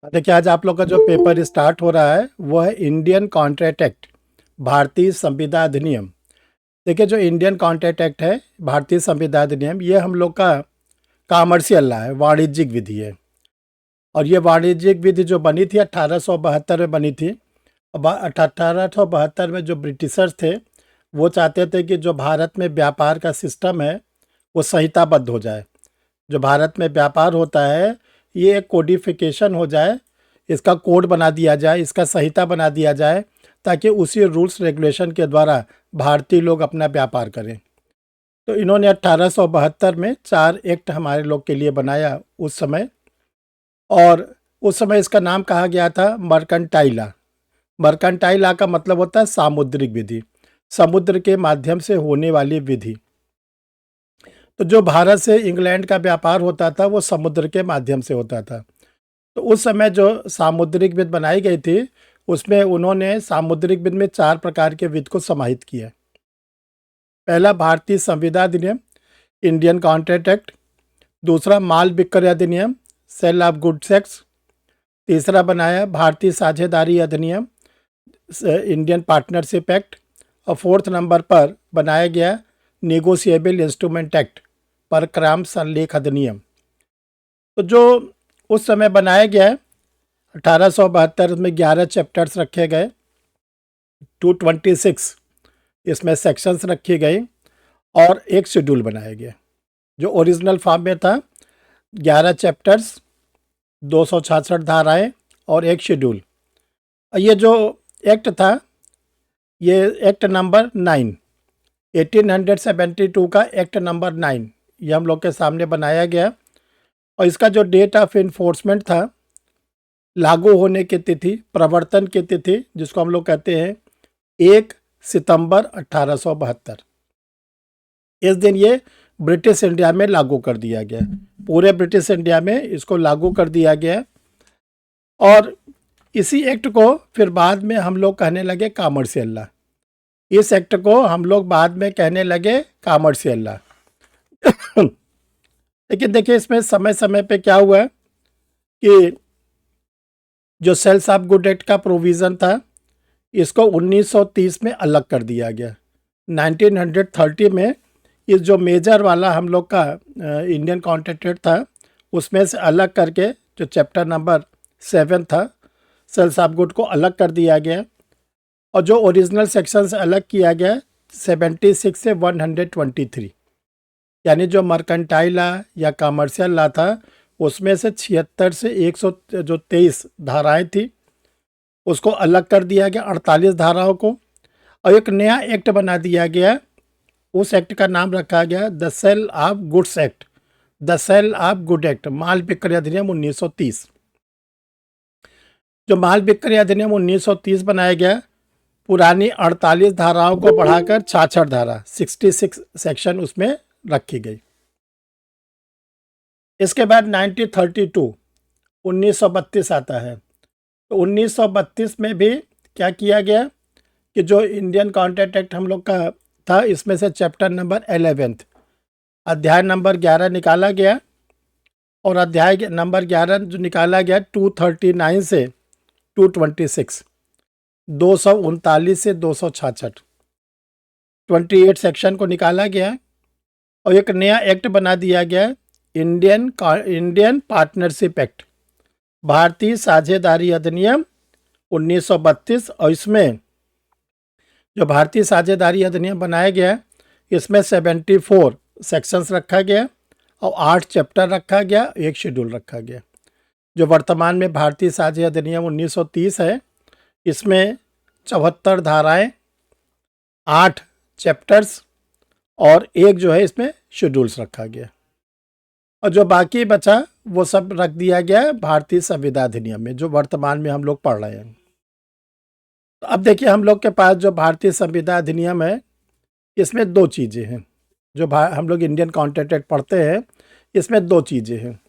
देखिए, आज आप लोग का जो पेपर स्टार्ट हो रहा है वो है इंडियन कॉन्ट्रैक्ट एक्ट, भारतीय संविदा अधिनियम। देखिए, जो इंडियन कॉन्ट्रैक्ट एक्ट है, भारतीय संविदा अधिनियम, ये हम लोग का कॉमर्शियल लॉ है, वाणिज्यिक विधि है। और ये वाणिज्यिक विधि जो बनी थी 1872 में बनी थी। अब 1872 में जो ब्रिटिशर्स थे वो चाहते थे कि जो भारत में व्यापार का सिस्टम है वो संहिताबद्ध हो जाए। जो भारत में व्यापार होता है ये एक कोडिफिकेशन हो जाए, इसका कोड बना दिया जाए, इसका संहिता बना दिया जाए, ताकि उसी रूल्स रेगुलेशन के द्वारा भारतीय लोग अपना व्यापार करें। तो इन्होंने 1872 में 4 एक्ट हमारे लोग के लिए बनाया उस समय। और उस समय इसका नाम कहा गया था मर्केंटाइल लॉ। मर्केंटाइल लॉ का मतलब होता है सामुद्रिक विधि, समुद्र के माध्यम से होने वाली विधि। तो जो भारत से इंग्लैंड का व्यापार होता था वो समुद्र के माध्यम से होता था। तो उस समय जो सामुद्रिक विधि बनाई गई थी उसमें उन्होंने सामुद्रिक विधि में 4 प्रकार के विधि को समाहित किया। पहला भारतीय संविदा अधिनियम, इंडियन कॉन्ट्रैक्ट एक्ट। दूसरा माल विक्रय अधिनियम, सेल ऑफ गुड्स एक्ट। तीसरा बनाया भारतीय साझेदारी अधिनियम, इंडियन पार्टनरशिप एक्ट। और 4th नंबर पर बनाया गया नेगोशिएबल इंस्ट्रूमेंट एक्ट, परक्राम संलेख अधिनियम। तो जो उस समय बनाया गया है 1872 में 11 चैप्टर्स रखे गए, 226 इसमें सेक्शंस रखी गई और एक शेड्यूल बनाया गया जो ओरिजिनल फॉर्म में था। 11 चैप्टर्स, 266 धाराएं और एक शेड्यूल। ये जो एक्ट था ये एक्ट नंबर 9, 1872 का एक्ट नंबर 9 ये हम लोग के सामने बनाया गया। और इसका जो डेट ऑफ इन्फोर्समेंट था, लागू होने की तिथि, प्रवर्तन की तिथि, जिसको हम लोग कहते हैं 1 सितंबर 1872। इस दिन ये ब्रिटिश इंडिया में लागू कर दिया गया, पूरे ब्रिटिश इंडिया में इसको लागू कर दिया गया। और इसी एक्ट को फिर बाद में हम लोग कहने लगे कॉमर्शियल लॉ। इस एक्ट को हम लोग बाद में कहने लगे कॉमर्शियल लॉ। लेकिन देखिए, इसमें समय समय पे क्या हुआ कि जो सेल्स ऑफ गुड एक्ट का प्रोविज़न था इसको 1930 में अलग कर दिया गया। 1930 में इस जो मेजर वाला हम लोग का इंडियन कॉन्ट्रैक्ट एक्ट था उसमें से अलग करके जो चैप्टर नंबर 7 था सेल्स ऑफ गुड को अलग कर दिया गया। और जो ओरिजिनल सेक्शन से अलग किया गया 76 से 123, यानी जो मर्केंटाइल लॉ या कॉमर्शियल लॉ था उसमें से 76 से 123 धाराएं थी उसको अलग कर दिया गया, 48 धाराओं को। और एक नया एक्ट बना दिया गया, उस एक्ट का नाम रखा गया the sale of goods act, the sale of good act, माल विक्रय अधिनियम 1930। जो माल विक्रय अधिनियम 1930 बनाया गया पुरानी 48 धाराओं को बढ़ाकर 66 धारा 66 सेक्शन उसमें रखी गई। इसके बाद 1932 आता है। तो 1932 में भी क्या किया गया कि जो इंडियन कॉन्ट्रैक्ट एक्ट हम लोग का था इसमें से चैप्टर नंबर 11 अध्याय नंबर 11 निकाला गया। और अध्याय नंबर 11 जो निकाला गया 239 से 226, 239 से 266, 28 सेक्शन को निकाला गया। और एक नया एक्ट बना दिया गया इंडियन पार्टनरशिप एक्ट, भारतीय साझेदारी अधिनियम 1932। और इसमें जो भारतीय साझेदारी अधिनियम बनाया गया इसमें 74 सेक्शंस रखा गया और 8 चैप्टर रखा गया, एक शेड्यूल रखा गया। जो वर्तमान में भारतीय साझे अधिनियम 1930 है इसमें 74 धाराएं, 8 चैप्टर्स और एक जो है इसमें शेड्यूल्स रखा गया। और जो बाकी बचा वो सब रख दिया गया भारतीय संविदा अधिनियम में, जो वर्तमान में हम लोग पढ़ रहे हैं। तो अब देखिए, हम लोग के पास जो भारतीय संविदा अधिनियम है इसमें 2 चीज़ें हैं। जो हम लोग इंडियन कॉन्ट्रैक्ट एक्ट पढ़ते हैं इसमें 2 चीज़ें हैं।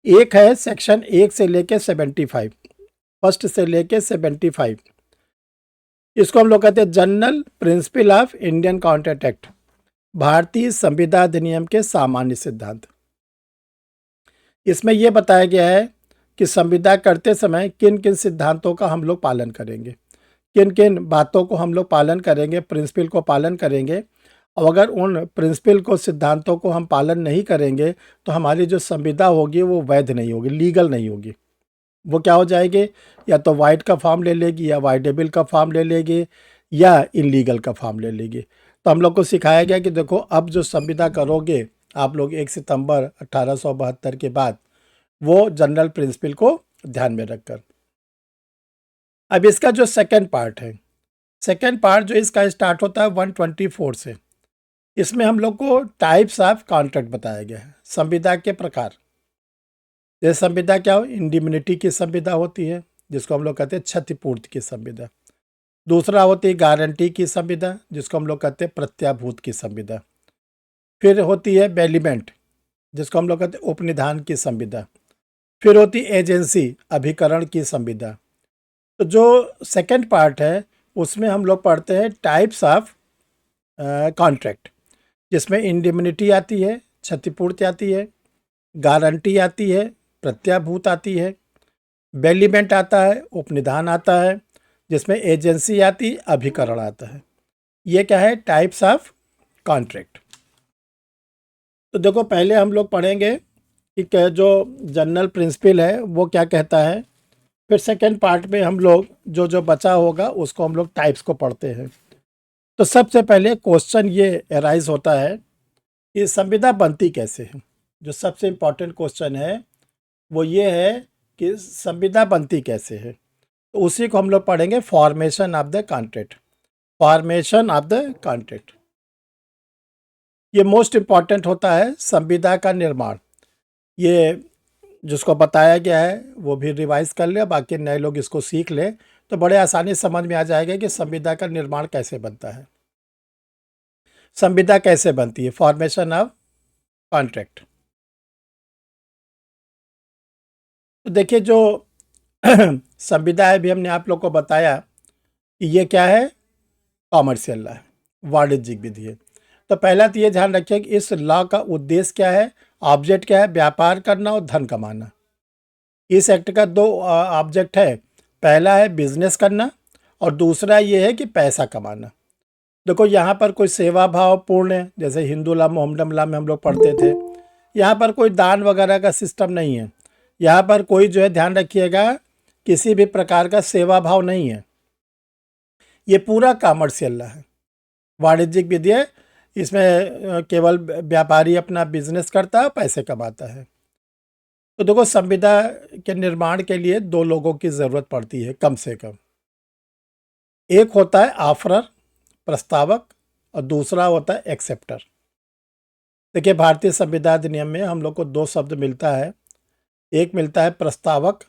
एक है सेक्शन 1 से लेके 75, फर्स्ट से लेके 75, इसको हम लोग कहते हैं general principle of Indian contract act, भारतीय संविदा अधिनियम के सामान्य सिद्धांत। इसमें यह बताया गया है कि संविदा करते समय किन किन सिद्धांतों का हम लोग पालन करेंगे, किन किन बातों को हम लोग पालन करेंगे, प्रिंसिपल को पालन करेंगे। और अगर उन प्रिंसिपल को, सिद्धांतों को हम पालन नहीं करेंगे तो हमारी जो संविदा होगी वो वैध नहीं होगी, लीगल नहीं होगी। वो क्या हो जाएगी, या तो वाइड का फॉर्म ले लेगी, या वाइडेबल का फॉर्म ले लेगी, या इलीगल का फॉर्म ले लेगी। तो हम लोग को सिखाया गया कि देखो अब जो संविदा करोगे आप लोग 1 सितंबर 1872 के बाद, वो जनरल प्रिंसिपल को ध्यान में रखकर। अब इसका जो सेकंड पार्ट है, सेकंड पार्ट जो इसका स्टार्ट होता है 124 से। इसमें हम लोग को टाइप्स ऑफ कॉन्ट्रैक्ट बताया गया है, संविदा के प्रकार। जैसे संविदा क्या हो, इंडिमिनिटी की संविदा होती है जिसको हम लोग कहते हैं क्षतिपूर्ति की संविदा। दूसरा होती है गारंटी की संविदा जिसको हम लोग कहते हैं प्रत्याभूत की संविदा। फिर होती है बेलीमेंट जिसको हम लोग कहते हैं उपनिधान की संविदा। फिर होती है एजेंसी, अभिकरण की संविदा। तो जो सेकंड पार्ट है उसमें हम लोग पढ़ते हैं टाइप्स ऑफ कॉन्ट्रैक्ट, जिसमें इंडिमिनिटी आती है, क्षतिपूर्ति आती है, गारंटी आती है, प्रत्याभूत आती है, बेलीमेंट आता है, उपनिधान आता है, जिसमें एजेंसी आती, अभिकरण आता है। ये क्या है, टाइप्स ऑफ कॉन्ट्रैक्ट। तो देखो पहले हम लोग पढ़ेंगे कि जो जनरल प्रिंसिपल है वो क्या कहता है। फिर सेकंड पार्ट में हम लोग जो जो बचा होगा उसको हम लोग टाइप्स को पढ़ते हैं। तो सबसे पहले क्वेश्चन ये अराइज होता है कि संविदा बनती कैसे है। जो सबसे इम्पोर्टेंट क्वेश्चन है वो ये है कि संविदा बनती कैसे है। तो उसी को हम लोग पढ़ेंगे, formation of the contract. Formation of the contract ये मोस्ट इम्पॉर्टेंट होता है, संविदा का निर्माण। ये जिसको बताया गया है वो भी रिवाइज कर ले, बाकी नए लोग इसको सीख ले तो बड़े आसानी से समझ में आ जाएगा कि संविदा का निर्माण कैसे बनता है, संविदा कैसे बनती है, फॉर्मेशन ऑफ कॉन्ट्रैक्ट। तो देखिए जो संविदा है भी हमने आप लोग को बताया कि ये क्या है, कॉमर्शियल लॉ है, वाणिज्यिक विधि है। तो पहला तो ये ध्यान रखिए कि इस लॉ का उद्देश्य क्या है, ऑब्जेक्ट क्या है, व्यापार करना और धन कमाना। इस एक्ट का दो ऑब्जेक्ट है, पहला है बिजनेस करना और दूसरा ये है कि पैसा कमाना। देखो यहाँ पर कोई सेवा भाव पूर्ण है, जैसे हिंदू लॉ, मोहम्मदन लॉ में हम लोग पढ़ते थे। यहाँ पर कोई दान वगैरह का सिस्टम नहीं है। यहाँ पर कोई जो है, ध्यान रखिएगा, किसी भी प्रकार का सेवा भाव नहीं है। ये पूरा कॉमर्शियल लॉ है, वाणिज्यिक विधि है। इसमें केवल व्यापारी अपना बिजनेस करता है, पैसे कमाता है। तो देखो संविदा के निर्माण के लिए दो लोगों की ज़रूरत पड़ती है कम से कम। एक होता है ऑफरर, प्रस्तावक, और दूसरा होता है एक्सेप्टर। देखिए भारतीय संविदा अधिनियम में हम लोग को दो शब्द मिलता है, एक मिलता है प्रस्तावक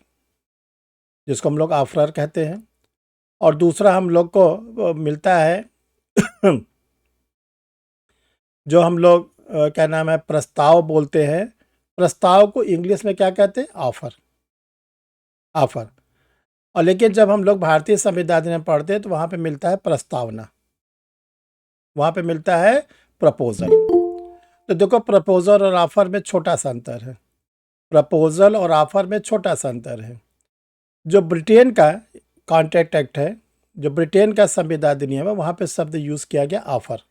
जिसको हम लोग ऑफरर कहते हैं, और दूसरा हम लोग को मिलता है जो हम लोग क्या नाम है, प्रस्ताव बोलते हैं। प्रस्ताव को इंग्लिश में क्या कहते हैं, ऑफर, ऑफर। और लेकिन जब हम लोग भारतीय संविदा अधिनियम पढ़ते हैं तो वहाँ पे मिलता है प्रस्तावना, वहाँ पे मिलता है प्रपोजल। तो देखो प्रपोजल और ऑफर में छोटा सा अंतर है, प्रपोजल और ऑफर में छोटा सा अंतर है। जो ब्रिटेन का कॉन्ट्रैक्ट एक्ट है, जो ब्रिटेन का संविदा अधिनियम है, वहाँ पे शब्द यूज़ किया गया ऑफर,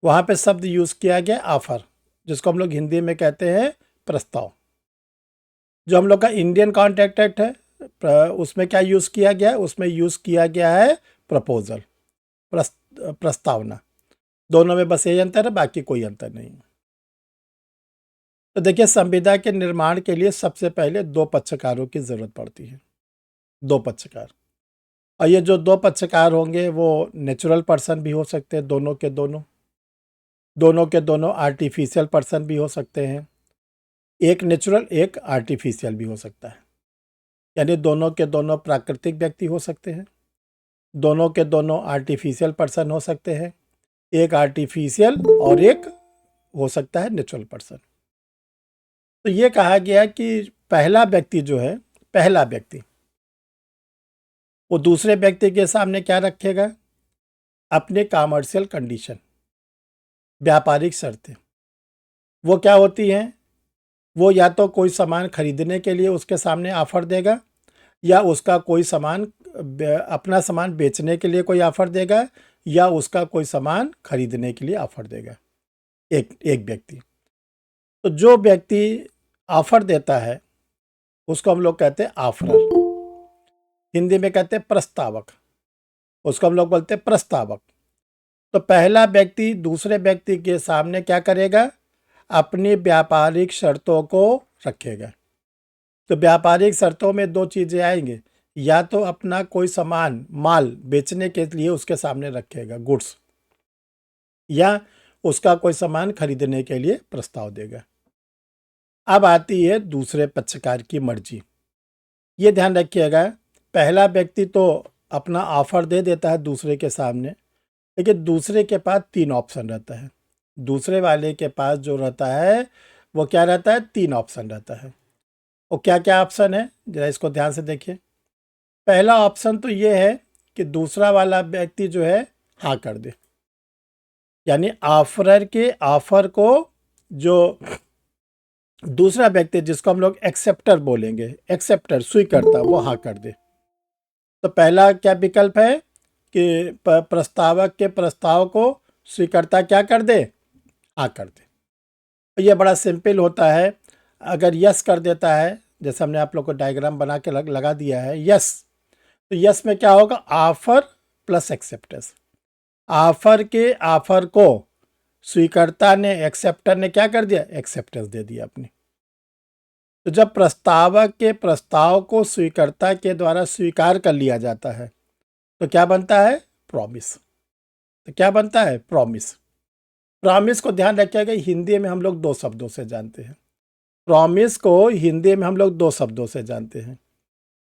वहाँ पे शब्द यूज़ किया गया ऑफर, जिसको हम लोग हिंदी में कहते हैं प्रस्ताव। जो हम लोग का इंडियन कॉन्ट्रैक्ट एक्ट है उसमें क्या यूज़ किया गया है, उसमें यूज़ किया गया है प्रपोजल, प्रस्तावना। दोनों में बस यही अंतर है, बाकी कोई अंतर नहीं। तो देखिए संविदा के निर्माण के लिए सबसे पहले दो पक्षकारों की ज़रूरत पड़ती है, दो पक्षकार। और ये जो दो पक्षकार होंगे वो नेचुरल पर्सन भी हो सकते हैं, दोनों के दोनों, दोनों के दोनों आर्टिफिशियल पर्सन भी हो सकते हैं, एक नेचुरल एक आर्टिफिशियल भी हो सकता है। यानी दोनों के दोनों प्राकृतिक व्यक्ति हो सकते हैं, दोनों के दोनों आर्टिफिशियल पर्सन हो सकते हैं, एक आर्टिफिशियल और एक हो सकता है नेचुरल पर्सन। तो ये कहा गया कि पहला व्यक्ति जो है, पहला व्यक्ति वो दूसरे व्यक्ति के सामने क्या रखेगा, अपने कॉमर्शियल कंडीशन, व्यापारिक शर्तें। वो क्या होती हैं, वो या तो कोई सामान खरीदने के लिए उसके सामने ऑफर देगा, या उसका कोई सामान अपना सामान बेचने के लिए कोई ऑफर देगा, या उसका कोई सामान खरीदने के लिए ऑफर देगा। एक एक व्यक्ति, तो जो व्यक्ति ऑफर देता है उसको हम लोग कहते हैं ऑफरर। हिंदी में कहते हैं प्रस्तावक, उसको हम लोग बोलते हैं प्रस्तावक। तो पहला व्यक्ति दूसरे व्यक्ति के सामने क्या करेगा, अपनी व्यापारिक शर्तों को रखेगा। तो व्यापारिक शर्तों में दो चीजें आएंगी, या तो अपना कोई सामान माल बेचने के लिए उसके सामने रखेगा गुड्स, या उसका कोई सामान खरीदने के लिए प्रस्ताव देगा। अब आती है दूसरे पक्षकार की मर्जी। ये ध्यान रखिएगा, पहला व्यक्ति तो अपना ऑफर दे देता है दूसरे के सामने, लेकिन दूसरे के पास तीन ऑप्शन रहता है। दूसरे वाले के पास जो रहता है वो क्या रहता है, तीन ऑप्शन रहता है। और क्या क्या ऑप्शन है, जरा इसको ध्यान से देखिए। पहला ऑप्शन तो ये है कि दूसरा वाला व्यक्ति जो है हाँ कर दे, यानी ऑफरर के ऑफर को जो दूसरा व्यक्ति, जिसको हम लोग एक्सेप्टर बोलेंगे, एक्सेप्टर स्वीकर्ता, वो हाँ कर दे। तो पहला क्या विकल्प है कि प्रस्तावक के प्रस्ताव को स्वीकर्ता क्या कर दे, हाँ कर दे। ये बड़ा सिंपल होता है। अगर यस कर देता है, जैसे हमने आप लोग को डायग्राम बना के लगा दिया है यस, तो यस में क्या होगा, ऑफर प्लस एक्सेप्टेंस। ऑफर के ऑफर को स्वीकर्ता ने, एक्सेप्टर ने क्या कर दिया, एक्सेप्टेंस दे दिया अपनी। तो जब प्रस्तावक के प्रस्ताव को स्वीकर्ता के द्वारा स्वीकार कर लिया जाता है तो क्या बनता है, प्रॉमिस। तो क्या बनता है, प्रॉमिस। प्रॉमिस को ध्यान रखिएगा, हिंदी में हम लोग दो शब्दों से जानते हैं। प्रॉमिस को हिंदी में हम लोग दो शब्दों से जानते हैं।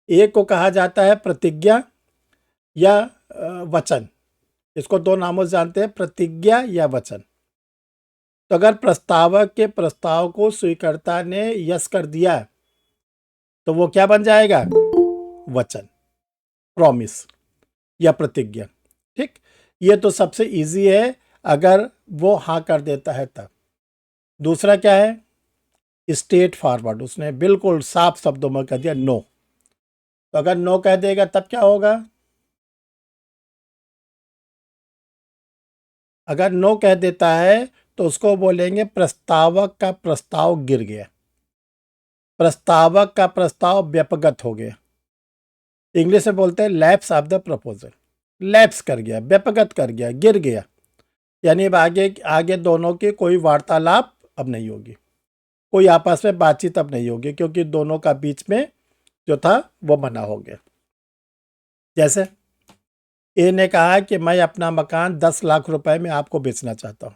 एक को कहा जाता है प्रतिज्ञा या वचन। इसको दो नामों से जानते हैं, प्रतिज्ञा या वचन। तो अगर प्रस्तावक के प्रस्ताव को स्वीकर्ता ने यस कर दिया तो वो क्या बन जाएगा, वचन, प्रॉमिस या प्रतिज्ञा। ठीक, ये तो सबसे इजी है अगर वो हाँ कर देता है तब। दूसरा क्या है, स्ट्रेट फॉरवर्ड, उसने बिल्कुल साफ शब्दों में कह दिया नो। तो अगर नो कह देगा तब क्या होगा, अगर नो कह देता है तो उसको बोलेंगे प्रस्तावक का प्रस्ताव गिर गया, प्रस्तावक का प्रस्ताव व्यपगत हो गया। इंग्लिश में बोलते हैं lapse of the proposal. Lapse कर गया, व्यपगत कर गया, गिर गया, यानी अब आगे आगे दोनों की कोई वार्तालाप अब नहीं होगी, कोई आपस में बातचीत अब नहीं होगी, क्योंकि दोनों का बीच में जो था वो बना हो गया। जैसे ए ने कहा कि मैं अपना मकान 10 लाख रुपए में आपको बेचना चाहता हूं।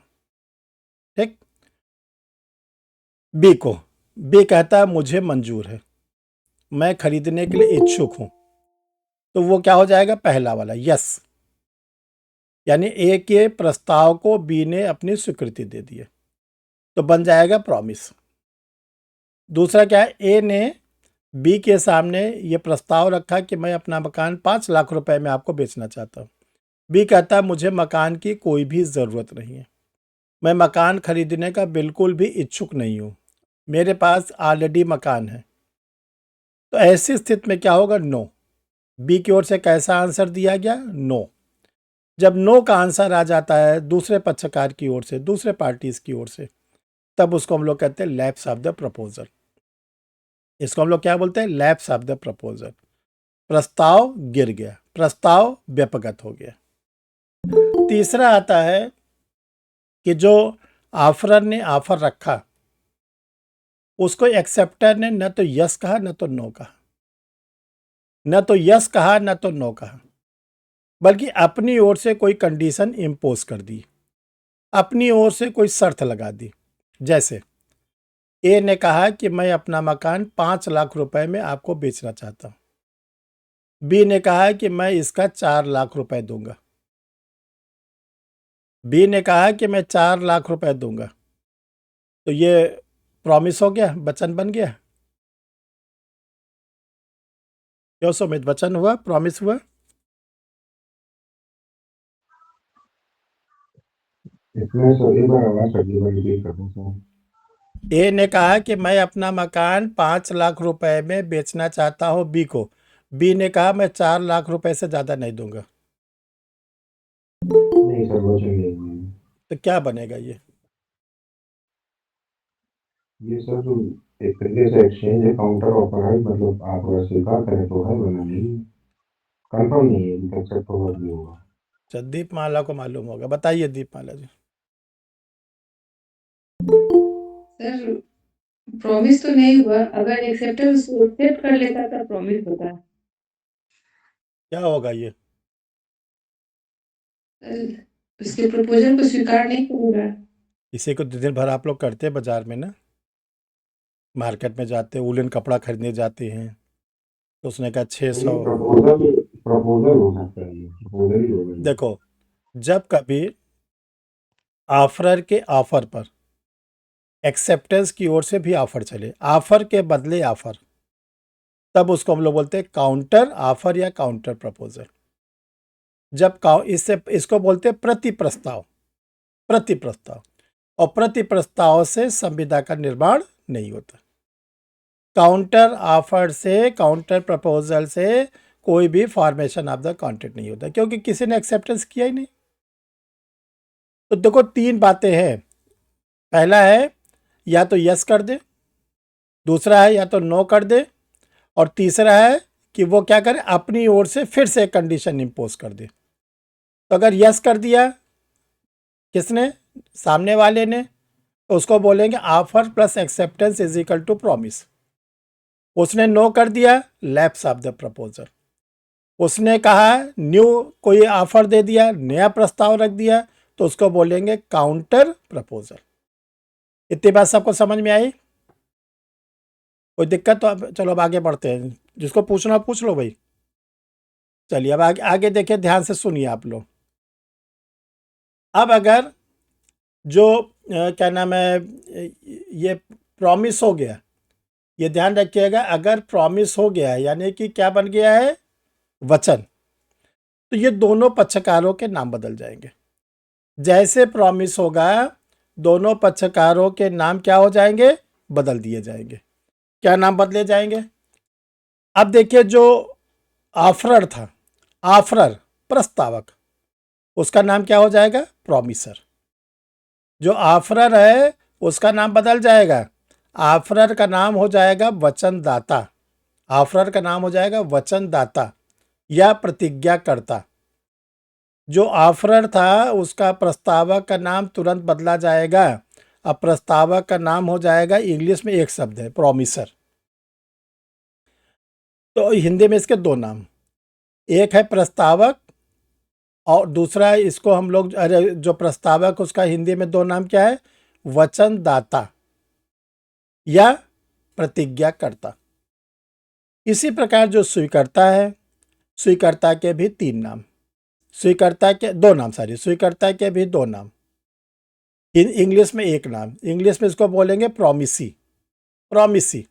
ठीक, बी कहता है मुझे मंजूर है, मैं खरीदने के लिए इच्छुक हूं। तो वो क्या हो जाएगा, पहला वाला यस, यानी ए के प्रस्ताव को बी ने अपनी स्वीकृति दे दी है, तो बन जाएगा प्रॉमिस। दूसरा क्या है, ए ने बी के सामने ये प्रस्ताव रखा कि मैं अपना मकान 5 लाख रुपए में आपको बेचना चाहता हूँ। बी कहता है मुझे मकान की कोई भी ज़रूरत नहीं है, मैं मकान खरीदने का बिल्कुल भी इच्छुक नहीं हूँ, मेरे पास ऑलरेडी मकान है। तो ऐसी स्थिति में क्या होगा, नो। बी की ओर से कैसा आंसर दिया गया, नो। जब नो का आंसर आ जाता है दूसरे पक्षकार की ओर से, दूसरे पार्टीज की ओर से, तब उसको हम लोग कहते हैं लैप्स ऑफ द प्रपोजल। इसको हम लोग क्या बोलते हैं, लैप्स ऑफ द प्रपोजल। प्रस्ताव गिर गया, प्रस्ताव व्यपगत हो गया। तीसरा आता है कि जो ऑफरर ने ऑफर रखा उसको एक्सेप्टर ने न तो यस कहा न तो नो कहा, न तो यस कहा न तो नो कहा, बल्कि अपनी ओर से कोई कंडीशन इम्पोज कर दी, अपनी ओर से कोई शर्त लगा दी। जैसे ए ने कहा कि मैं अपना मकान 5 लाख रुपए में आपको बेचना चाहता हूं, बी ने कहा कि मैं इसका 4 लाख रुपए दूंगा, बी ने कहा कि मैं 4 लाख रुपए दूंगा। तो ये प्रॉमिस हो गया, वचन बन गया। क्यों सुमित, वचन हुआ, प्रॉमिस हुआ। इसमें सर एक बार आवाज कर दी, रिपीट कर दूं सर। ए ने कहा कि मैं अपना मकान 5 लाख रुपए में बेचना चाहता हूँ बी को। बी ने कहा मैं 4 लाख रुपए से ज़्यादा नहीं दूंगा। नहीं सर, वो चाहिए नहीं। तो क्या बनेगा ये सर जो एक तरीके से एक्सचेंज है, काउंटर ऑफर है, मतलब आप अगर स्वीकार करें तो है, वरना नहीं। कंफर्म नहीं है, अभी एक्सेप्ट होगा नहीं होगा। अच्छा, दीपमाला को मालूम होगा, बताइए दीपमाला जी। सर प्रॉमिस तो नहीं हुआ, अगर एक्सेप्टेंस एक्सेप्ट कर लेता तो प्रॉमिस होता। क्या होगा ये? सर उसके प्रपोजल को स्वीकार नहीं करूंगा। इसी को दिन भर आप लोग करते हैं बाजार में ना, मार्केट में जाते हैं, वुलन कपड़ा खरीदने जाते हैं, तो उसने कहा तो 600। ये प्रपोजल प्रपोजल हो सकता है, ये प्रपोजल ही होगा ये। देखो, जब कभी ऑफरर के ऑफर पर एक्सेप्टेंस की ओर से भी ऑफर चले, ऑफर के बदले ऑफर, तब उसको हम लोग बोलते हैं काउंटर ऑफर या काउंटर प्रपोजल। जब इससे इसको बोलते हैं प्रति प्रस्ताव। प्रति प्रस्ताव, और प्रति प्रस्ताव से संविदा का निर्माण नहीं होता। काउंटर ऑफर से, काउंटर प्रपोजल से कोई भी फॉर्मेशन ऑफ द कॉन्ट्रैक्ट नहीं होता, क्योंकि किसी ने एक्सेप्टेंस किया ही नहीं। तो देखो 3 बातें हैं। पहला है या तो यस कर दे, दूसरा है या तो नो कर दे, और तीसरा है कि वो क्या करे, अपनी ओर से फिर से एक कंडीशन इम्पोज कर दे। तो अगर यस कर दिया किसने, सामने वाले ने, तो उसको बोलेंगे offer plus acceptance is equal to promise. उसने नो कर दिया, लैप्स ऑफ द प्रपोजल। उसने कहा न्यू, कोई ऑफर दे दिया, नया प्रस्ताव रख दिया, तो उसको बोलेंगे काउंटर प्रपोजल। इतनी बात सबको समझ में आई? कोई दिक्कत? तो अब चलो अब आगे बढ़ते हैं, जिसको पूछना हो पूछ लो भाई। चलिए अब आगे आगे देखिए, ध्यान से सुनिए आप लोग। अब अगर जो क्या नाम है, ये प्रॉमिस हो गया, ये ध्यान रखिएगा, अगर प्रॉमिस हो गया है यानी कि क्या बन गया है, वचन, तो ये दोनों पक्षकारों के नाम बदल जाएंगे। जैसे प्रॉमिस होगा, दोनों पक्षकारों के नाम क्या हो जाएंगे, बदल दिए जाएंगे। क्या नाम बदले जाएंगे? अब देखिए, जो ऑफरर था, ऑफरर प्रस्तावक, उसका नाम क्या हो जाएगा, प्रॉमिसर। जो ऑफरर है उसका नाम बदल जाएगा, ऑफरर का नाम हो जाएगा वचनदाता। ऑफरर का नाम हो जाएगा वचनदाता या प्रतिज्ञाकर्ता। जो ऑफरर था उसका प्रस्तावक का नाम तुरंत बदला जाएगा। अब प्रस्तावक का नाम हो जाएगा, इंग्लिश में एक शब्द है प्रॉमिसर। तो हिंदी में इसके 2 नाम, एक है प्रस्तावक, और दूसरा इसको हम लोग, अरे जो प्रस्तावक उसका हिंदी में 2 नाम क्या है, वचनदाता या प्रतिज्ञाकर्ता। इसी प्रकार जो स्वीकर्ता है, स्वीकर्ता के भी 3 नाम, स्वीकर्ता के 2 नाम, सॉरी, स्वीकर्ता के भी 2 नाम। इंग्लिश में एक नाम, इंग्लिश में इसको बोलेंगे प्रॉमिसी। प्रॉमिसी,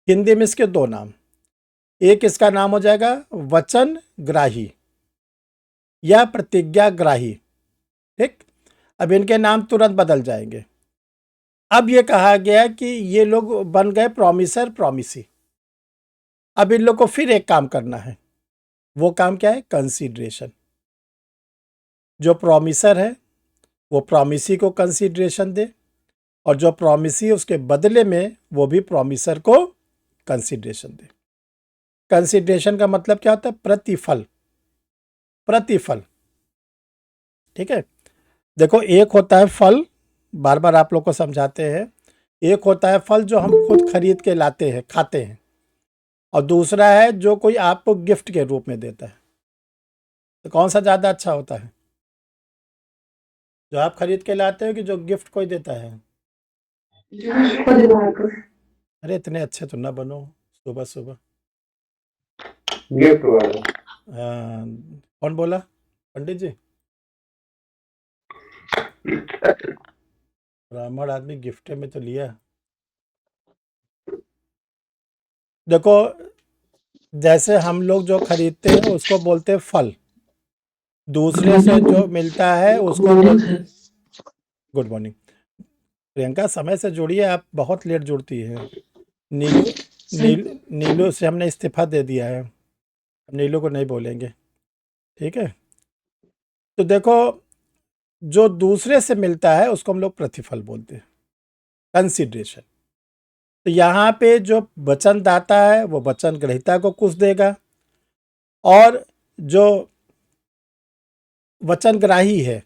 हिंदी में इसके 2 नाम, एक इसका नाम हो जाएगा वचन ग्राही या प्रतिज्ञाग्राही। ठीक, अब इनके नाम तुरंत बदल जाएंगे। अब ये कहा गया कि ये लोग बन गए प्रॉमिसर प्रॉमिसी। अब इन लोग को फिर एक काम करना है, वो काम क्या है, कंसीडरेशन। जो प्रॉमिसर है वो प्रॉमिसी को कंसीडरेशन दे, और जो प्रॉमिसी उसके बदले में वो भी प्रॉमिसर को कंसीडरेशन दे। कंसीडरेशन का मतलब क्या होता है, प्रतिफल। प्रतिफल, ठीक है। देखो, एक होता है फल, बार बार आप लोग को समझाते हैं, एक होता है फल जो हम खुद खरीद के लाते हैं खाते हैं, और दूसरा है जो कोई आपको गिफ्ट के रूप में देता है। तो कौन सा ज़्यादा अच्छा होता है, जो आप खरीद के लाते हो कि जो गिफ्ट कोई देता है? जो खुद भाग। अरे इतने अच्छे तो ना बनो सुबह सुबह। गिफ्ट वाला। कौन बोला, पंडित जी? ब्राह्मण आदमी गिफ्ट में तो लिया। देखो, जैसे हम लोग जो खरीदते हैं उसको बोलते हैं फल, दूसरे से जो मिलता है उसको बोलते, गुड मॉर्निंग, प्रियंका समय से जुड़िए, आप बहुत लेट जुड़ती है। नीलू से हमने इस्तीफा दे दिया है, नीलू को नहीं बोलेंगे, ठीक है। तो देखो, जो दूसरे से मिलता है उसको हम लोग प्रतिफल बोलते हैं, कंसिडरेशन। तो यहाँ पे जो वचनदाता है वो वचन ग्रहीता को कुछ देगा, और जो वचनग्राही है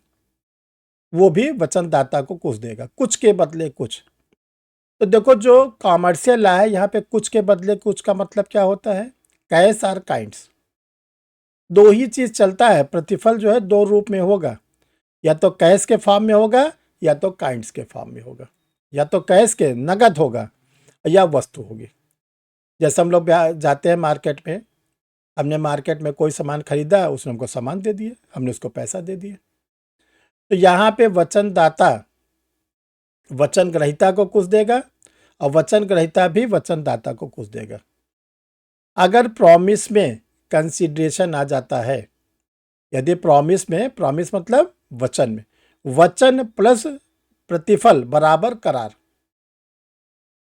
वो भी वचनदाता को कुछ देगा, कुछ के बदले कुछ। तो देखो, जो कॉमर्शियल लॉ है यहाँ पे कुछ के बदले कुछ का मतलब क्या होता है, कैश और काइंड्स, दो ही चीज चलता है। प्रतिफल जो है दो रूप में होगा, या तो कैश के फॉर्म में होगा या तो काइंड्स के फॉर्म में होगा, या तो कैश के नगद होगा या वस्तु होगी। जैसे हम लोग जाते हैं मार्केट में, हमने मार्केट में कोई सामान खरीदा, उसने हमको सामान दे दिया, हमने उसको पैसा दे दिया। तो यहाँ पे वचनदाता वचन ग्रहीता को कुछ देगा और वचन ग्रहीता भी वचनदाता को कुछ देगा। अगर प्रॉमिस में कंसीडरेशन आ जाता है, यदि प्रॉमिस में, प्रॉमिस मतलब वचन में, वचन प्लस प्रतिफल बराबर करार,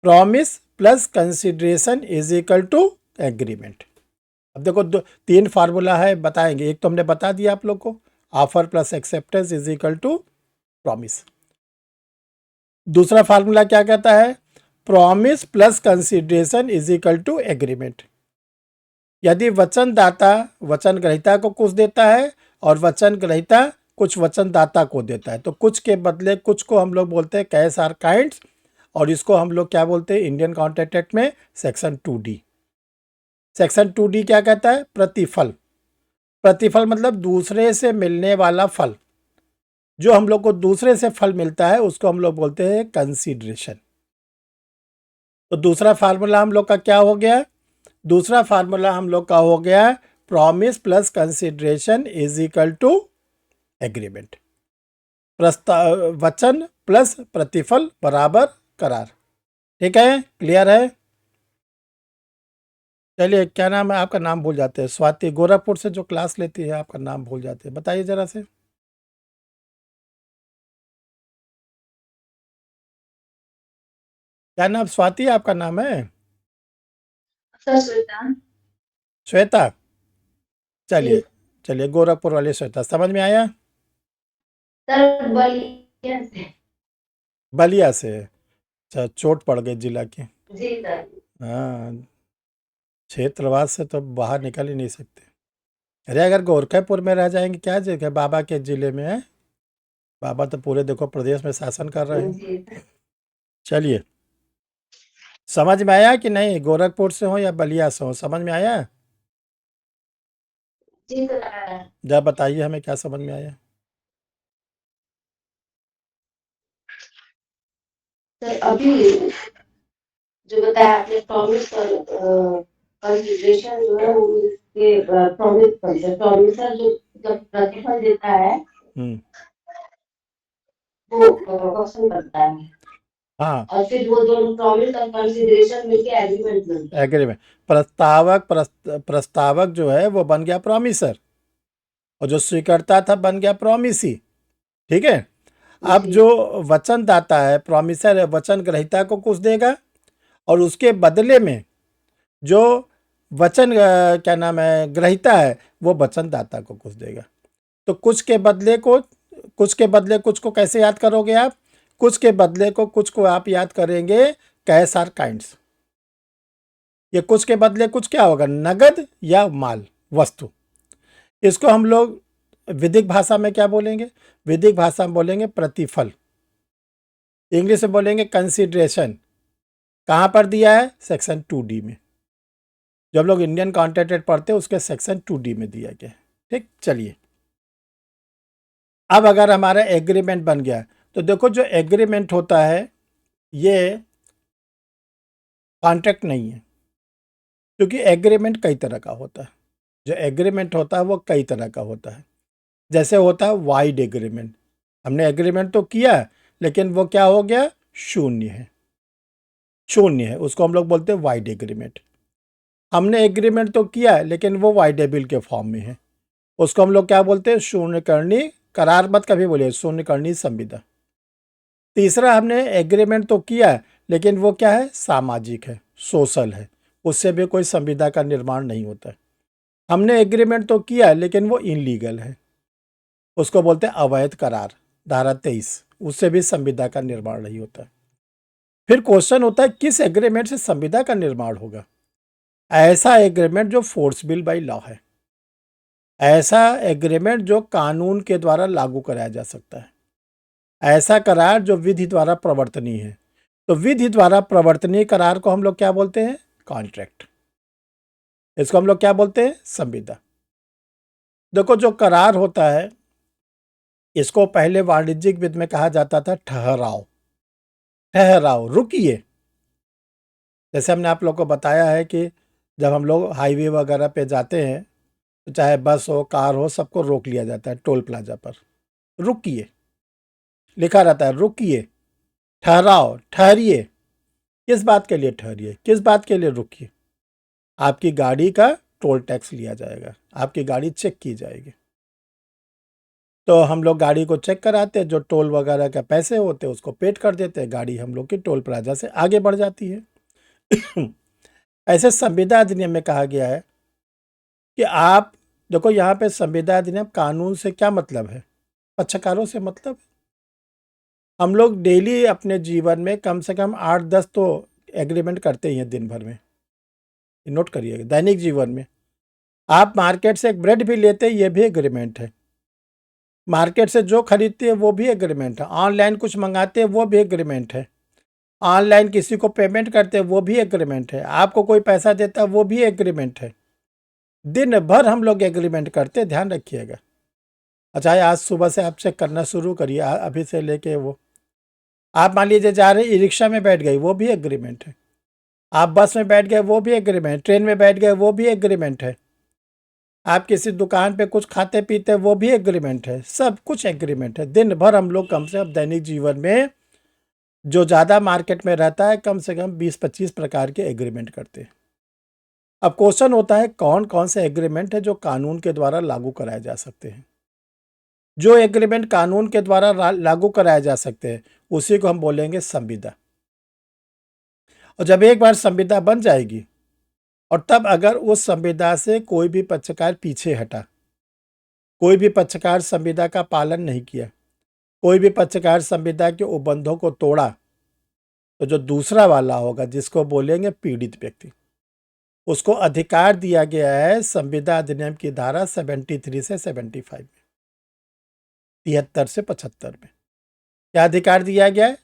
promise plus consideration is equal to agreement. अब देखो, तीन फार्मूला है, बताएंगे। एक तो हमने बता दिया आप लोग को, offer plus acceptance is equal to promise. दूसरा फार्मूला क्या कहता है, promise plus consideration is equal to agreement. यदि वचनदाता वचन ग्रहीता को कुछ देता है और वचन ग्रहीता कुछ वचनदाता को देता है, तो कुछ के बदले कुछ को हम लोग बोलते हैं कैश आर काइंड्स, और इसको हम लोग क्या बोलते हैं इंडियन कॉन्ट्रैक्ट एक्ट में सेक्शन 2D। सेक्शन 2D क्या कहता है, प्रतिफल। प्रतिफल मतलब दूसरे से मिलने वाला फल, जो हम लोग को दूसरे से फल मिलता है उसको हम लोग बोलते हैं कंसीडरेशन। तो दूसरा फार्मूला हम लोग का क्या हो गया, दूसरा फार्मूला हम लोग का हो गया promise plus consideration is equal to agreement. वचन प्लस प्रतिफल बराबर करार। ठीक है, क्लियर है। चलिए, क्या नाम है आपका, नाम भूल जाते हैं, स्वाति गोरखपुर से जो क्लास लेती है, आपका नाम भूल जाते हैं, बताइए जरा से। क्या नाम, स्वाति आपका नाम है? सर श्वेता। श्वेता, चलिए चलिए, गोरखपुर वाले श्वेता, समझ में आया। सर बलिया से। बलिया से, अच्छा, चोट पड़ गई जिला की। जी सर। हाँ, क्षेत्रवाद से तो बाहर निकल ही नहीं सकते। अरे अगर गोरखपुर में रह जाएंगे, क्या जगह बाबा के जिले में है, बाबा तो पूरे देखो प्रदेश में शासन कर रहे हैं। चलिए, समझ में आया कि नहीं, गोरखपुर से हो या बलिया से हो, समझ में आया? जी सर। जब बताइए हमें क्या समझ में आया। सर अभी जो बताया आपने प्रॉमिस और कंसीडरेशन जो है वो इसके प्रॉमिसर जो मतलब प्रतिफल देता है वो क्वेश्चन करता है, हाँ, और फिर वो दोनों प्रॉमिस और कंसीडरेशन मिलके एग्रीमेंट बनता है। एग्रीमेंट। प्रस्तावक जो है वो बन गया प्रॉमिसर, और जो स्वीकर्ता था बन गया प्रॉमिसी। ठीक है। अब जो वचनदाता है, प्रॉमिसर है, वचन ग्रहीता को कुछ देगा, और उसके बदले में जो वचन क्या नाम है ग्रहीता है वो वचनदाता को कुछ देगा। तो कुछ के बदले कुछ को कैसे याद करोगे आप, कुछ के बदले को कुछ को आप याद करेंगे कैश आर काइंड्स। ये कुछ के बदले कुछ क्या होगा, नगद या माल, वस्तु। इसको हम लोग विधिक भाषा में क्या बोलेंगे, विधिक भाषा में बोलेंगे प्रतिफल, इंग्लिश में बोलेंगे कंसीडरेशन। कहाँ पर दिया है, सेक्शन 2D में। जब लोग इंडियन कॉन्ट्रैक्ट एक्ट पढ़ते हैं उसके सेक्शन 2D में दिया गया है। ठीक, चलिए, अब अगर हमारा एग्रीमेंट बन गया, तो देखो जो एग्रीमेंट होता है ये कॉन्ट्रैक्ट नहीं है, क्योंकि एग्रीमेंट कई तरह का होता है। जो एग्रीमेंट होता है वो कई तरह का होता है। जैसे होता है वाइड एग्रीमेंट, हमने एग्रीमेंट तो किया लेकिन वो क्या हो गया, शून्य है, शून्य है, उसको हम लोग बोलते हैं वाइड एग्रीमेंट। हमने एग्रीमेंट तो किया लेकिन वो वाइडेबल के फॉर्म में है, उसको हम लोग क्या बोलते हैं, शून्यकर्णी करार, मत कभी बोलिए शून्यकर्णी संविदा। तीसरा, हमने एग्रीमेंट तो किया लेकिन वो क्या है, सामाजिक है, सोशल है, उससे भी कोई संविदा का निर्माण नहीं होता है। हमने एग्रीमेंट तो किया लेकिन वो इनलीगल है, उसको बोलते हैं अवैध करार, धारा 23, उससे भी संविदा का निर्माण नहीं होता है। फिर क्वेश्चन होता है किस एग्रीमेंट से संविदा का निर्माण होगा। ऐसा एग्रीमेंट जो फोर्सबिल बाय लॉ है, ऐसा एग्रीमेंट जो कानून के द्वारा लागू कराया जा सकता है, ऐसा करार जो विधि द्वारा प्रवर्तनीय है। तो विधि द्वारा प्रवर्तनीय करार को हम लोग क्या बोलते हैं, कॉन्ट्रैक्ट। इसको हम लोग क्या बोलते हैं, संविदा। देखो जो करार होता है, इसको पहले वाणिज्यिक विधि में कहा जाता था ठहराव, ठहराव, रुकिए। जैसे हमने आप लोग को बताया है कि जब हम लोग हाईवे वगैरह पे जाते हैं तो चाहे बस हो, कार हो, सबको रोक लिया जाता है टोल प्लाजा पर, रुकिए लिखा रहता है, रुकिए, ठहराओ, ठहरिए। किस बात के लिए ठहरिए, किस बात के लिए रुकिए, आपकी गाड़ी का टोल टैक्स लिया जाएगा, आपकी गाड़ी चेक की जाएगी। तो हम लोग गाड़ी को चेक कराते हैं, जो टोल वगैरह के पैसे होते हैं उसको पेड कर देते हैं, गाड़ी हम लोग की टोल प्लाजा से आगे बढ़ जाती है। ऐसे संविदा अधिनियम में कहा गया है कि आप देखो, यहाँ पे संविदा अधिनियम कानून से क्या मतलब है, पक्षकारों से मतलब है। हम लोग डेली अपने जीवन में कम से कम 8-10 तो एग्रीमेंट करते ही हैं दिन भर में, नोट करिएगा, दैनिक जीवन में। आप मार्केट से एक ब्रेड भी लेते हैं, ये भी एग्रीमेंट है। मार्केट से जो खरीदते हैं वो भी एग्रीमेंट है। ऑनलाइन कुछ मंगाते हैं वो भी एग्रीमेंट है। ऑनलाइन किसी को पेमेंट करते हैं वो भी एग्रीमेंट है। आपको कोई पैसा देता है वो भी एग्रीमेंट है। दिन भर हम लोग एग्रीमेंट करते हैं, ध्यान रखिएगा। अच्छा, आज सुबह से आप चेक करना शुरू करिए, अभी से लेके वो आप मान लीजिए जा रहे ई रिक्शा में बैठ गई, वो भी एग्रीमेंट है। आप बस में बैठ गए, वो भी एग्रीमेंट, ट्रेन में बैठ गए, वो भी एग्रीमेंट है। आप किसी दुकान पे कुछ खाते पीते हैं, वो भी एग्रीमेंट है। सब कुछ एग्रीमेंट है। दिन भर हम लोग कम से कम दैनिक जीवन में, जो ज़्यादा मार्केट में रहता है, कम से कम 20-25 प्रकार के एग्रीमेंट करते हैं। अब क्वेश्चन होता है कौन कौन से एग्रीमेंट है जो कानून के द्वारा लागू कराए जा सकते हैं। जो एग्रीमेंट कानून के द्वारा लागू कराए जा सकते हैं उसी को हम बोलेंगे संविदा। और जब एक बार संविदा बन जाएगी और तब अगर उस संविदा से कोई भी पक्षकार पीछे हटा, कोई भी पक्षकार संविदा का पालन नहीं किया, कोई भी पक्षकार संविदा के उपबंधों को तोड़ा, तो जो दूसरा वाला होगा, जिसको बोलेंगे पीड़ित व्यक्ति, उसको अधिकार दिया गया है संविदा अधिनियम की धारा 73 से 75 में, 73 से 75 में। क्या अधिकार दिया गया है?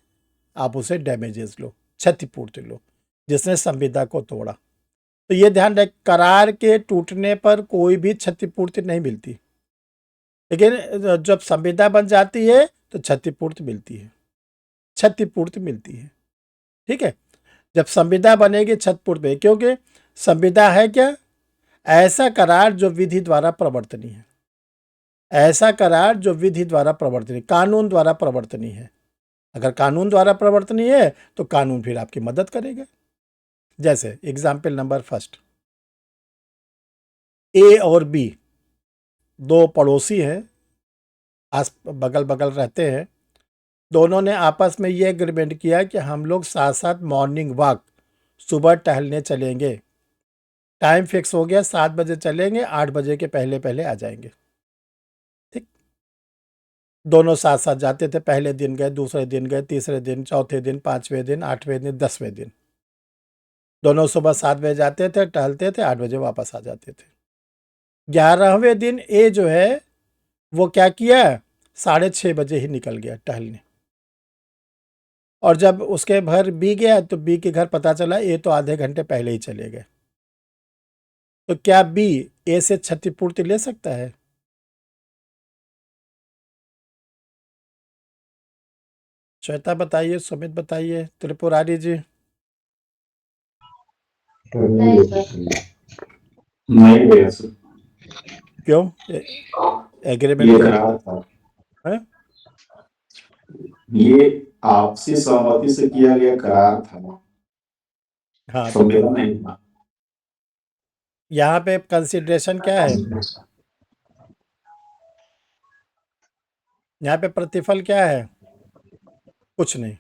आप उसे डैमेजेस लो, क्षतिपूर्ति लो, जिसने संविदा को तोड़ा। तो ये ध्यान रख, करार के टूटने पर कोई भी क्षतिपूर्ति नहीं मिलती, लेकिन जब संविदा बन जाती है तो क्षतिपूर्ति मिलती है, क्षतिपूर्ति मिलती है। ठीक है, जब संविदा बनेगी क्षतिपूर्ति में, क्योंकि संविदा है क्या? ऐसा करार जो विधि द्वारा प्रवर्तनीय है, ऐसा करार जो विधि द्वारा प्रवर्तनीय, कानून द्वारा प्रवर्तनीय है। अगर कानून द्वारा प्रवर्तनीय है तो कानून फिर आपकी मदद करेगा। जैसे एग्जाम्पल नंबर फर्स्ट, ए और बी दो पड़ोसी हैं, आस बगल बगल रहते हैं। दोनों ने आपस में ये एग्रीमेंट किया कि हम लोग साथ साथ मॉर्निंग वॉक सुबह टहलने चलेंगे। टाइम फिक्स हो गया, 7 बजे चलेंगे, 8 बजे के पहले पहले आ जाएंगे। ठीक, दोनों साथ साथ जाते थे। पहले दिन गए, दूसरे दिन गए, तीसरे दिन, चौथे दिन, 5वें दिन, 8वें दिन, 10वें दिन। दोनों सुबह 7 बजे जाते थे, टहलते थे, 8 बजे वापस आ जाते थे। 11वें दिन ए जो है वो क्या किया, 6:30 बजे ही निकल गया टहलने। और जब उसके घर बी गया तो बी के घर पता चला ए तो आधे घंटे पहले ही चले गए। तो क्या बी ए से क्षतिपूर्ति ले सकता है? श्वेता बताइए, सुमित बताइए, त्रिपुरारी जी। सर नहीं नहीं ले सर। सकते। नहीं भैया सर, क्यों? ये एग्रीमेंट करार था, है? ये आपसी सहमति से किया गया करार था, हाँ, तो संविदा नहीं था। यहाँ पे कंसिडरेशन क्या है? यहाँ पे प्रतिफल क्या है? कुछ नहीं,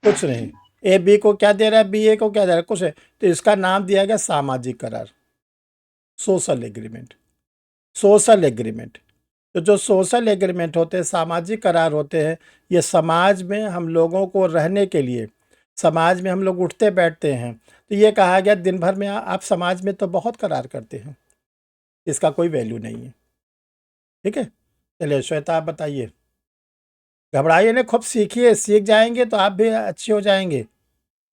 कुछ नहीं। ए बी को क्या दे रहा है, बी ए को क्या दे रहा है, कुछ नहीं। तो इसका नाम दिया गया सामाजिक करार, सोशल एग्रीमेंट। सोशल एग्रीमेंट, तो जो सोशल एग्रीमेंट होते हैं, सामाजिक करार होते हैं, ये समाज में हम लोगों को रहने के लिए, समाज में हम लोग उठते बैठते हैं। तो ये कहा गया दिन भर में आप समाज में तो बहुत करार करते हैं, इसका कोई वैल्यू नहीं है। ठीक है, चलिए श्वेता आप बताइए। घबराइए नहीं, खूब सीखिए, सीख जाएंगे तो आप भी अच्छे हो जाएंगे।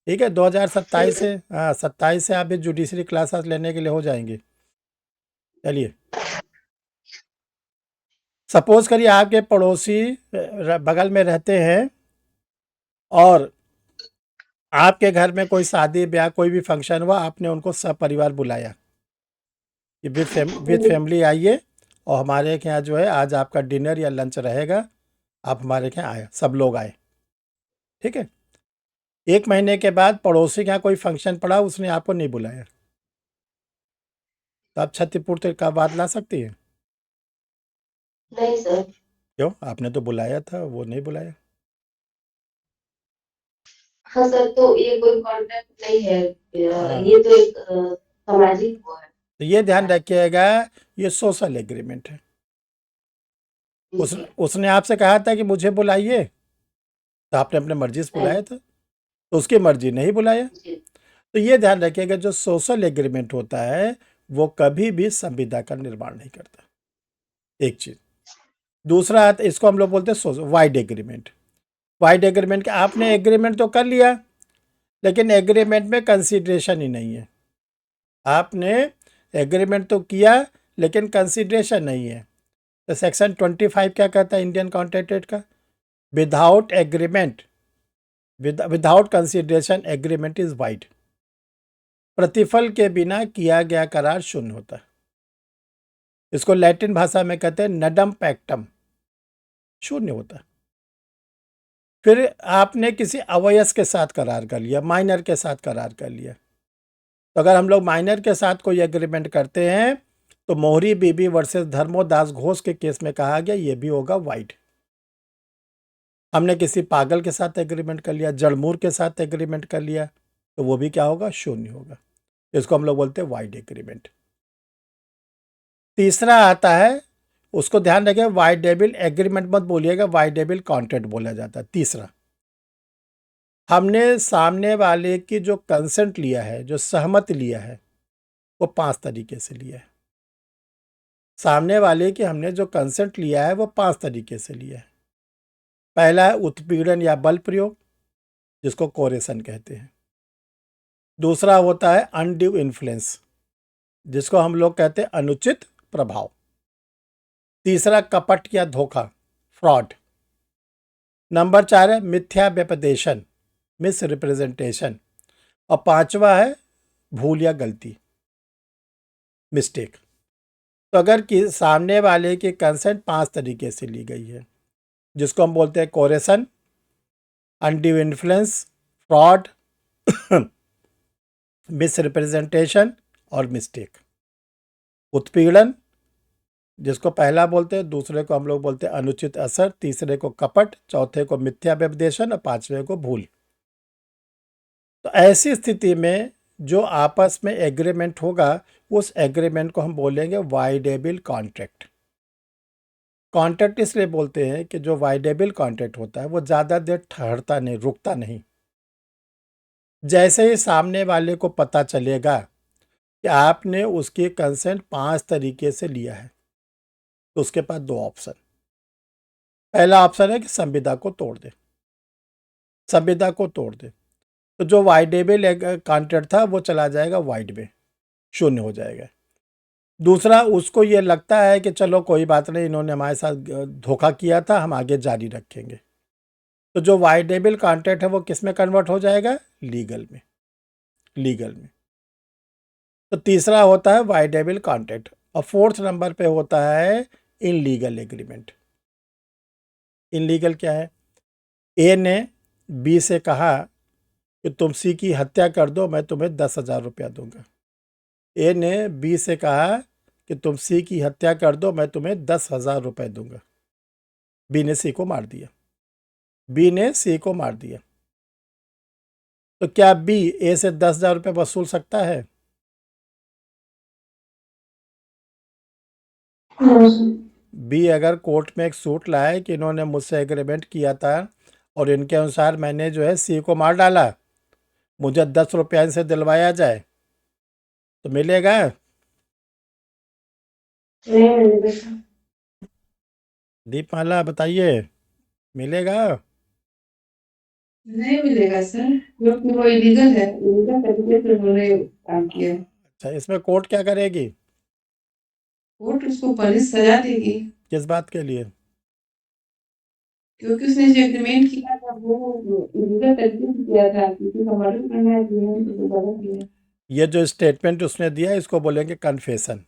ठीक है, 2027 से, हाँ 27 से आप भी जुडिशरी क्लासेस लेने के लिए हो जाएंगे। चलिए, सपोज करिए आपके पड़ोसी बगल में रहते हैं और आपके घर में कोई शादी ब्याह कोई भी फंक्शन हुआ, आपने उनको सपरिवार बुलाया कि विद फैमिली आइए और हमारे के यहाँ जो है आज आपका डिनर या लंच रहेगा, आप हमारे के यहाँ आए, सब लोग आए। ठीक है, 1 महीने के बाद पड़ोसी के यहाँ कोई फंक्शन पड़ा, उसने आपको नहीं बुलाया, तो आप क्षतिपूर्ति का बात ला सकती है? नहीं सर। क्यों, आपने तो बुलाया था, वो नहीं बुलाया। हाँ सर, तो ये कोई कॉन्ट्रैक्ट नहीं है, हाँ, ये तो एक सामाजिक वो है। तो ये ध्यान रखिएगा, ये सोशल एग्रीमेंट है। जी। उसने आपसे कहा था कि मुझे बुलाइए, तो आपने अपने मर्जी से बुलाया था, तो उसकी मर्जी नहीं बुलाया। जी। तो ये ध्यान रखिएगा, जो सोशल एग्रीमेंट होता है वो कभी भी संविदा का निर्माण नहीं करता, एक चीज। दूसरा इसको हम लोग बोलते हैं वाइड एग्रीमेंट। वाइड एग्रीमेंट, आपने एग्रीमेंट तो कर लिया, लेकिन एग्रीमेंट में कंसीडरेशन ही नहीं है। आपने एग्रीमेंट तो किया लेकिन कंसीडरेशन नहीं है। तो सेक्शन 25 क्या कहता है इंडियन कॉन्ट्रैक्ट एक्ट का? Without agreement, without consideration agreement is wide. प्रतिफल के बिना किया गया करार शून्य होता है। इसको लैटिन भाषा में कहते हैं नडम पैक्टम, शून्य होता है। फिर आपने किसी अवयस के साथ करार कर लिया, माइनर के साथ करार कर लिया, तो अगर हम लोग माइनर के साथ कोई एग्रीमेंट करते हैं तो मोहरी बीबी वर्सेस धर्मोदास घोष के केस में कहा गया ये भी होगा वाइड। हमने किसी पागल के साथ एग्रीमेंट कर लिया, जड़मूर के साथ एग्रीमेंट कर लिया, तो वो भी क्या होगा, शून्य होगा। इसको हम लोग बोलते हैं वाइड एग्रीमेंट। तीसरा आता है, उसको ध्यान रखें, वाइडेबल एग्रीमेंट मत बोलिएगा, वाइडेबल कॉन्ट्रैक्ट बोला जाता है। तीसरा, हमने सामने वाले की जो कंसेंट लिया है, जो सहमत लिया है, वो 5 तरीके से लिया है। सामने वाले की हमने जो कंसेंट लिया है वो 5 तरीके से लिया है। पहला है उत्पीड़न या बल प्रयोग, जिसको कोरेशन कहते हैं। दूसरा होता है अनड्यू इन्फ्लुएंस, जिसको हम लोग कहते हैं अनुचित प्रभाव। तीसरा कपट या धोखा, फ्रॉड। नंबर 4 है मिथ्या व्यपदेशन, मिस रिप्रेजेंटेशन। और 5वां है भूल या गलती, मिस्टेक। तो अगर सामने वाले की कंसेंट 5 तरीके से ली गई है, जिसको हम बोलते हैं coercion, undue influence, fraud, misrepresentation और मिस्टेक। उत्पीड़न, जिसको पहला बोलते हैं, दूसरे को हम लोग बोलते हैं अनुचित असर, तीसरे को कपट, चौथे को मिथ्या व्यपदेशन और 5वें को भूल। तो ऐसी स्थिति में जो आपस में एग्रीमेंट होगा, उस एग्रीमेंट को हम बोलेंगे वाइडेबल कॉन्ट्रैक्ट। कॉन्ट्रैक्ट इसलिए बोलते हैं कि जो वाइडेबल कॉन्ट्रैक्ट होता है वो ज़्यादा देर ठहरता नहीं, रुकता नहीं। जैसे ही सामने वाले को पता चलेगा कि आपने उसकी कंसेंट 5 तरीके से लिया है, तो उसके पास 2 ऑप्शन। पहला ऑप्शन है कि संविदा को तोड़ दे, संविदा को तोड़ दे, तो जो वाइडेबल कॉन्ट्रैक्ट था वो चला जाएगा वाइड में, शून्य हो जाएगा। दूसरा, उसको ये लगता है कि चलो कोई बात नहीं, इन्होंने हमारे साथ धोखा किया था, हम आगे जारी रखेंगे, तो जो वाइडेबल कॉन्ट्रैक्ट है वो किस में कन्वर्ट हो जाएगा, लीगल में, लीगल में। तो तीसरा होता है वाइडेबल कॉन्ट्रैक्ट। और 4th नंबर पे होता है इनलीगल एग्रीमेंट। इनलीगल क्या है? ए ने बी से कहा कि तुम सी की हत्या कर दो, मैं तुम्हें 10,000 रुपया दूंगा। ए ने बी से कहा कि तुम सी की हत्या कर दो, मैं तुम्हें 10,000 रुपये दूंगा। बी ने सी को मार दिया। बी ने सी को मार दिया। तो क्या बी ए से 10,000 रुपये वसूल सकता है? हाँ सर। बी अगर कोर्ट में एक सूट लाए कि इन्होंने मुझसे एग्रीमेंट किया था और इनके अनुसार मैंने जो है सी को मार डाला, मुझे 10 रुपया इनसे दिलवाया जाए, तो मिलेगा? नहीं मिलेगा सर। दीपमाला बताइए, मिलेगा? नहीं मिलेगा सर, क्योंकि वो इलीगल है, इलीगल तरीके से उन्होंने काम किया है। अच्छा, इसमें कोर्ट क्या करेगी? कोर्ट उसको पुलिस सजा देगी, किस बात के लिए? क्योंकि उसने जो एग्रीमेंट किया था वो इलीगल तरीके से किया था, किसी का मर्डर करना है एग्रीमेंट तो गलत किया। ये जो स्टेटमेंट उसने दिया इसको बोलेंगे कन्फेशन,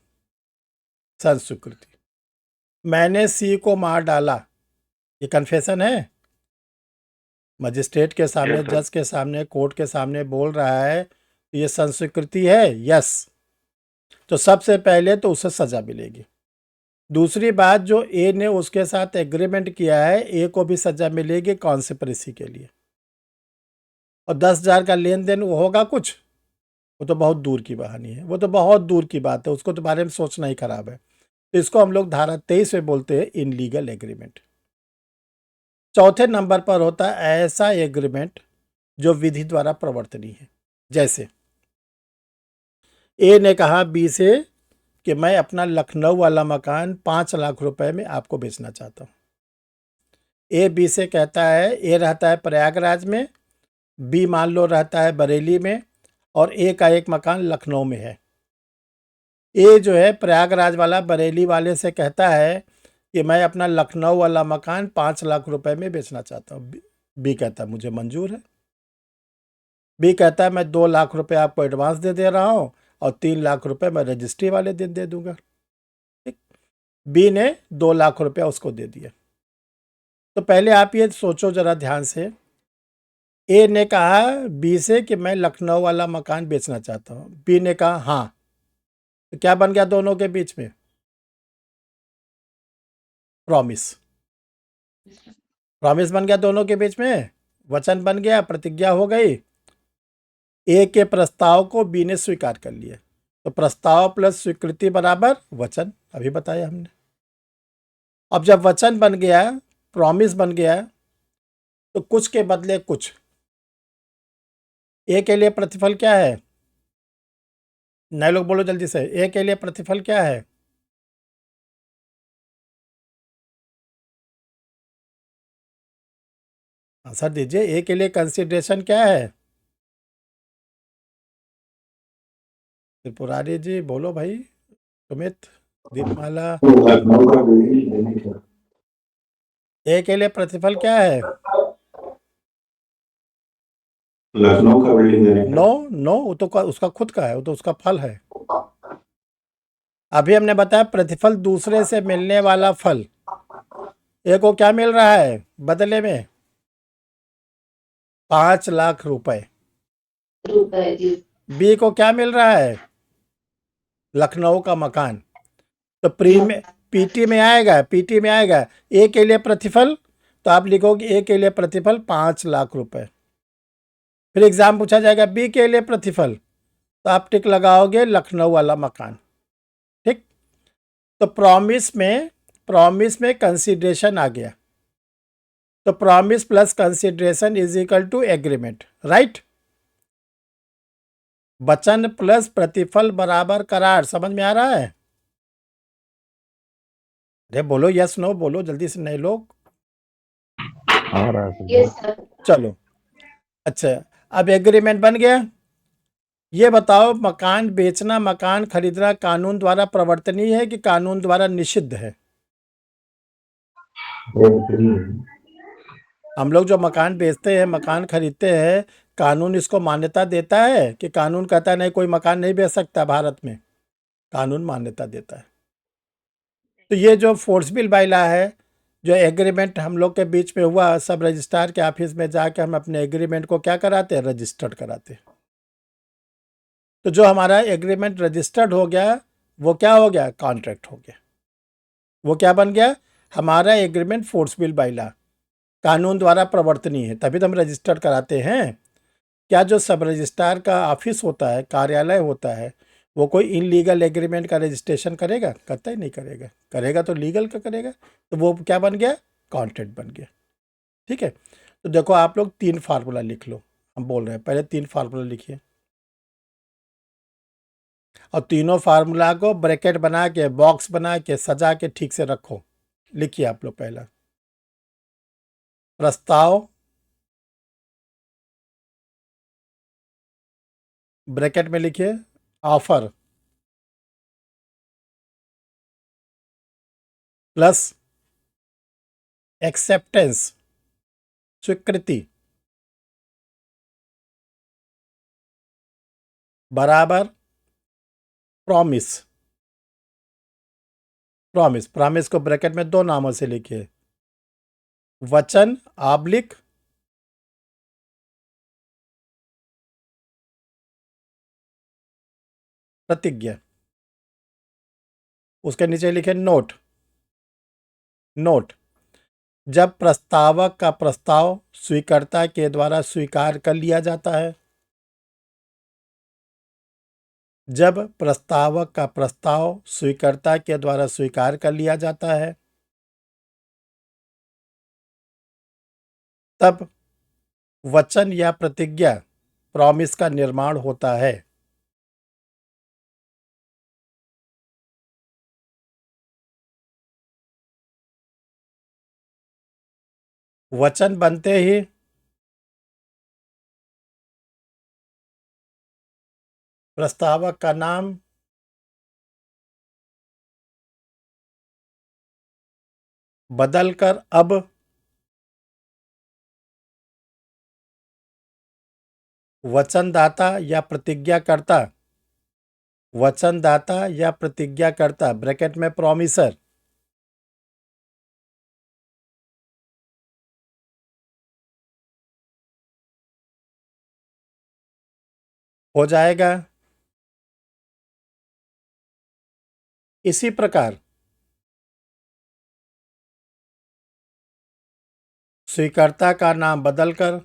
संस्वीकृति। मैंने सी को मार डाला, ये कन्फेशन है? मजिस्ट्रेट के सामने, Yes, sir. जज के सामने, कोर्ट के सामने बोल रहा है, तो ये संस्वीकृति है? यस। तो सबसे पहले तो उसे सजा मिलेगी। दूसरी बात, जो ए ने उसके साथ एग्रीमेंट किया है, ए को भी सजा मिलेगी कॉन्स्पिरेसी के लिए। और 10,000 का लेन देन वो होगा कुछ, वो तो बहुत दूर की कहानी है, वो तो बहुत दूर की बात है, उसको तो बारे में सोचना ही खराब है। तो इसको हम लोग धारा 23 में बोलते हैं इनलीगल एग्रीमेंट। चौथे नंबर पर होता है ऐसा एग्रीमेंट जो विधि द्वारा प्रवर्तनीय है। जैसे ए ने कहा बी से कि मैं अपना लखनऊ वाला मकान 5 लाख रुपए में आपको बेचना चाहता हूँ। ए बी से कहता है, ए रहता है प्रयागराज में, बी मान लो रहता है बरेली में, और ए का एक मकान लखनऊ में है। ए जो है प्रयागराज वाला बरेली वाले से कहता है कि मैं अपना लखनऊ वाला मकान 5 लाख रुपए में बेचना चाहता हूँ। बी कहता है मुझे मंजूर है। बी कहता है मैं 2 लाख रुपए आपको एडवांस दे रहा हूँ और 3 लाख रुपए मैं रजिस्ट्री वाले दिन दे दूंगा। ठीक, बी ने 2 लाख रुपया उसको दे दिया। तो पहले आप ये सोचो जरा ध्यान से, ए ने कहा बी से कि मैं लखनऊ वाला मकान बेचना चाहता हूँ, बी ने कहा हाँ, तो क्या बन गया दोनों के बीच में? प्रॉमिस। प्रॉमिस बन गया दोनों के बीच में, वचन बन गया, प्रतिज्ञा हो गई। ए के प्रस्ताव को बी ने स्वीकार कर लिया, तो प्रस्ताव प्लस स्वीकृति बराबर वचन, अभी बताया हमने। अब जब वचन बन गया, प्रॉमिस बन गया, तो कुछ के बदले कुछ। ए के लिए प्रतिफल क्या है? नए लोग बोलो जल्दी से, ए के लिए प्रतिफल क्या है? आंसर दीजिए, ए के लिए कंसिडरेशन क्या है? त्रिपुरारी जी बोलो भाई, सुमित, दीपमाला, लखनऊ का बिल्डिंग लेने का ए के लिए प्रतिफल क्या है? लखनऊ का बिल्डिंग लेने का नो नो, वो तो उसका खुद का है, वो तो उसका फल है। अभी हमने बताया प्रतिफल दूसरे से मिलने वाला फल। ए को क्या मिल रहा है बदले में? 5 लाख रुपए। रुपए जी। बी को क्या मिल रहा है? लखनऊ का मकान। तो पीटी में आएगा, पीटी में आएगा ए के लिए प्रतिफल, तो आप लिखोगे ए के लिए प्रतिफल 5 लाख रुपए। फिर एग्जाम पूछा जाएगा बी के लिए प्रतिफल, तो आप टिक लगाओगे लखनऊ वाला मकान। ठीक, तो प्रॉमिस में कंसीडरेशन आ गया, तो promise plus consideration is equal to agreement, right. वचन प्लस प्रतिफल बराबर करार, समझ में आ रहा है? अरे बोलो यस नो, बोलो जल्दी से नए लोग। आ रहा है यस सर। चलो, अच्छा, अब एग्रीमेंट बन गया। ये बताओ, मकान बेचना, मकान खरीदना कानून द्वारा प्रवर्तनीय है कि कानून द्वारा निषिद्ध है? हम लोग जो मकान बेचते हैं, मकान खरीदते हैं, कानून इसको मान्यता देता है कि कानून कहता है नहीं कोई मकान नहीं बेच सकता भारत में? कानून मान्यता देता है। तो ये जो फोर्स बिल बाइला है, जो एग्रीमेंट हम लोग के बीच में हुआ, सब रजिस्ट्रार के ऑफिस में जाके हम अपने एग्रीमेंट को क्या कराते हैं? रजिस्टर्ड कराते हैं। तो जो हमारा एग्रीमेंट रजिस्टर्ड हो गया, वो क्या हो गया? कॉन्ट्रैक्ट हो गया। वो क्या बन गया? हमारा एग्रीमेंट फोर्स बिल बाइला कानून द्वारा प्रवर्तनीय है, तभी तो हम रजिस्टर्ड कराते हैं। क्या जो सब रजिस्ट्रार का ऑफिस होता है, कार्यालय होता है, वो कोई इनलीगल एग्रीमेंट का रजिस्ट्रेशन करेगा? कतई नहीं करेगा। करेगा तो लीगल का करेगा, तो वो क्या बन गया? कॉन्ट्रैक्ट बन गया। ठीक है, तो देखो आप लोग 3 फार्मूला लिख लो। हम बोल रहे हैं पहले 3 फार्मूला लिखिए, और तीनों फार्मूला को ब्रैकेट बना के, बॉक्स बना के, सजा के ठीक से रखो। लिखिए आप लोग। पहला प्रस्ताव, ब्रैकेट में लिखिए ऑफर, प्लस एक्सेप्टेंस, स्वीकृति, बराबर प्रॉमिस। प्रॉमिस, प्रॉमिस को ब्रैकेट में 2 नामों से लिखिए, वचन ऑब्लिक प्रतिज्ञा। उसके नीचे लिखे नोट। नोट, जब प्रस्तावक का प्रस्ताव स्वीकर्ता के द्वारा स्वीकार कर लिया जाता है, जब प्रस्तावक का प्रस्ताव स्वीकर्ता के द्वारा स्वीकार कर लिया जाता है, तब वचन या प्रतिज्ञा, प्रॉमिस का निर्माण होता है। वचन बनते ही प्रस्तावक का नाम, बदलकर अब वचनदाता या प्रतिज्ञाकर्ता, वचनदाता या प्रतिज्ञाकर्ता ब्रैकेट में प्रॉमिसर, हो जाएगा। इसी प्रकार स्वीकर्ता का नाम बदलकर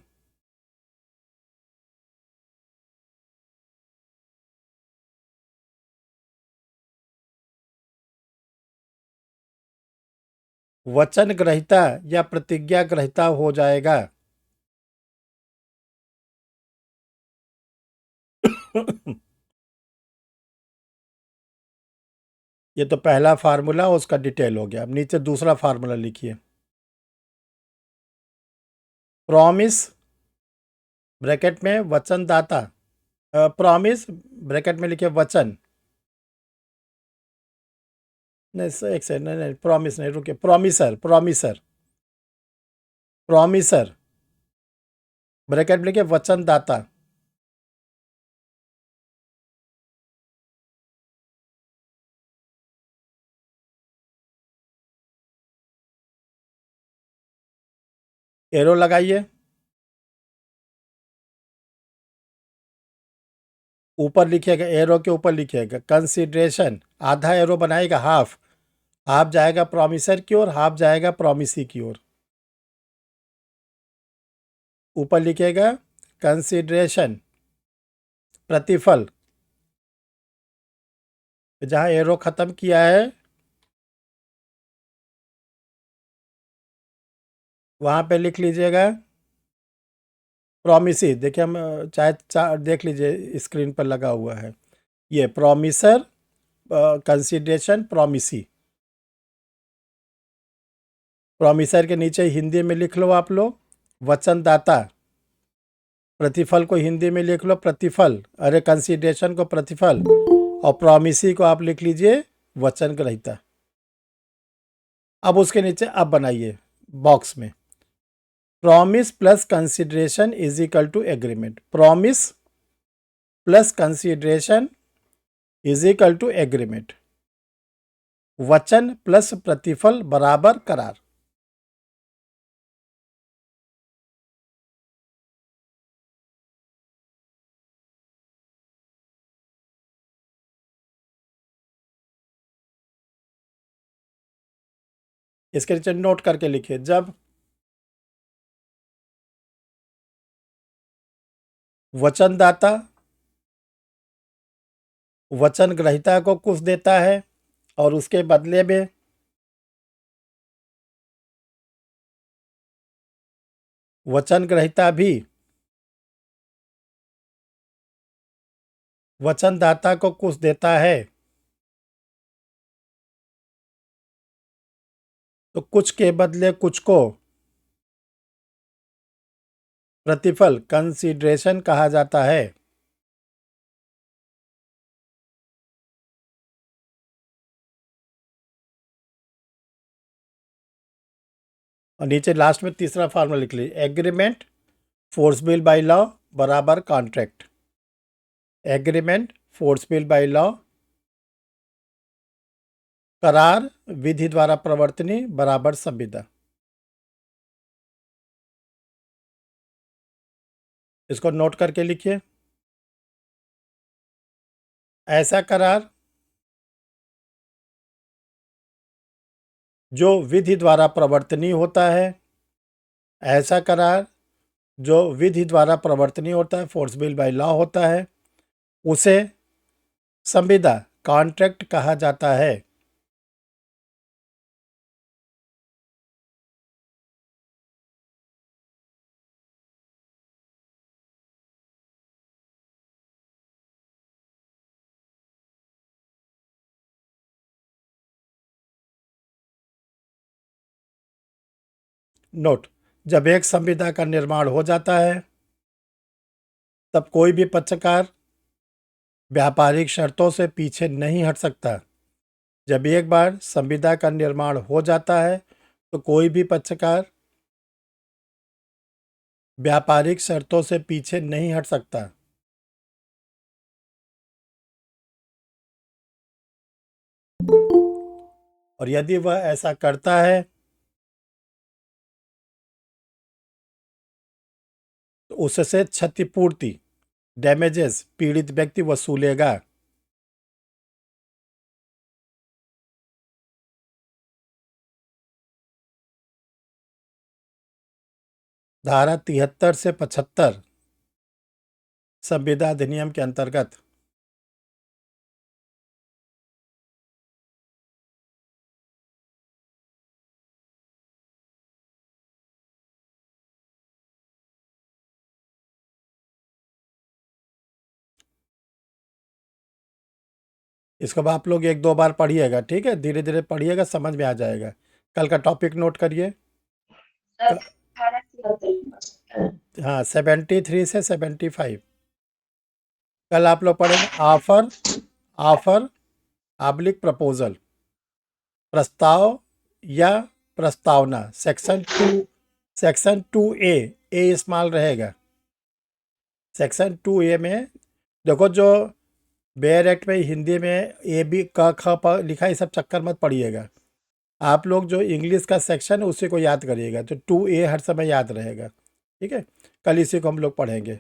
वचन ग्रहीता या प्रतिज्ञा ग्रहीता हो जाएगा। ये तो पहला फार्मूला, उसका डिटेल हो गया। अब नीचे दूसरा फार्मूला लिखिए, प्रॉमिस ब्रैकेट में वचनदाता, प्रॉमिस ब्रैकेट में लिखिए वचन, नहीं एक सेकंड, नहीं प्रॉमिस नहीं, रुकिए, प्रॉमिसर, प्रॉमिसर, प्रॉमिसर ब्रैकेट में लिखिए वचनदाता, एरो लगाइए, ऊपर लिखिएगा, एरो के ऊपर लिखिएगा कंसिडरेशन, आधा एरो बनाएगा, हाफ, हाफ जाएगा प्रॉमिसर की ओर, हाफ जाएगा प्रॉमिसी की ओर। ऊपर लिखिएगा कंसिडरेशन, प्रतिफल, जहां एरो खत्म किया है वहां पे लिख लीजिएगा प्रॉमिसी। देखिए हम चाहे देख लीजिए स्क्रीन पर लगा हुआ है, ये प्रॉमिसर, कंसिडरेशन, प्रॉमिसी। प्रॉमिसर के नीचे हिंदी में लिख लो आप लोग वचनदाता, प्रतिफल को हिंदी में लिख लो प्रतिफल, अरे कंसिडरेशन को प्रतिफल, और प्रॉमिसी को आप लिख लीजिए वचन ग्रहीता। अब उसके नीचे अब बनाइए बॉक्स में, promise plus consideration is equal to agreement, promise plus consideration is equal to agreement, वचन प्लस प्रतिफल बराबर करार। इसके नीचे नोट करके लिखिए, जब वचनदाता वचन ग्रहीता को कुछ देता है और उसके बदले में वचन ग्रहीता भी वचनदाता को कुछ देता है, तो कुछ के बदले कुछ को प्रतिफल कंसीडरेशन कहा जाता है। और नीचे लास्ट में तीसरा फॉर्मूला लिख लीजिए, एग्रीमेंट फोर्सबिल बाय लॉ बराबर कॉन्ट्रैक्ट। एग्रीमेंट फोर्सबिल बाय लॉ, करार विधि द्वारा प्रवर्तनीय बराबर संविदा। इसको नोट करके लिखिए। ऐसा करार जो विधि द्वारा प्रवर्तनीय होता है, ऐसा करार जो विधि द्वारा प्रवर्तनीय होता है, फोर्सबिल बाय लॉ होता है, उसे संविदा कॉन्ट्रैक्ट कहा जाता है। नोट, जब एक संविदा का निर्माण हो जाता है तब कोई भी पक्षकार व्यापारिक शर्तों से पीछे नहीं हट सकता। जब एक बार संविदा का निर्माण हो जाता है तो कोई भी पक्षकार व्यापारिक शर्तों से पीछे नहीं हट सकता। और यदि वह ऐसा करता है तो उससे क्षतिपूर्ति डैमेजेस पीड़ित व्यक्ति वसूलेगा। धारा 73 से 75 संविदा अधिनियम के अंतर्गत इसको आप लोग एक दो बार पढ़िएगा, ठीक है, धीरे धीरे पढ़िएगा, समझ में आ जाएगा। कल का टॉपिक नोट करिए। हाँ, 73 से 75 कल आप लोग पढ़ेंगे। ऑफर ऑब्लिक प्रपोजल, प्रस्ताव या प्रस्तावना, सेक्शन 2A, ए स्मॉल रहेगा। सेक्शन 2A में देखो, जो बेयर एक्ट में हिंदी में ए बी क ख प लिखा है, ये सब चक्कर मत पड़िएगा। आप लोग जो इंग्लिश का सेक्शन है उसी को याद करिएगा, तो 2A हर समय याद रहेगा, ठीक है। कल इसी को हम लोग पढ़ेंगे।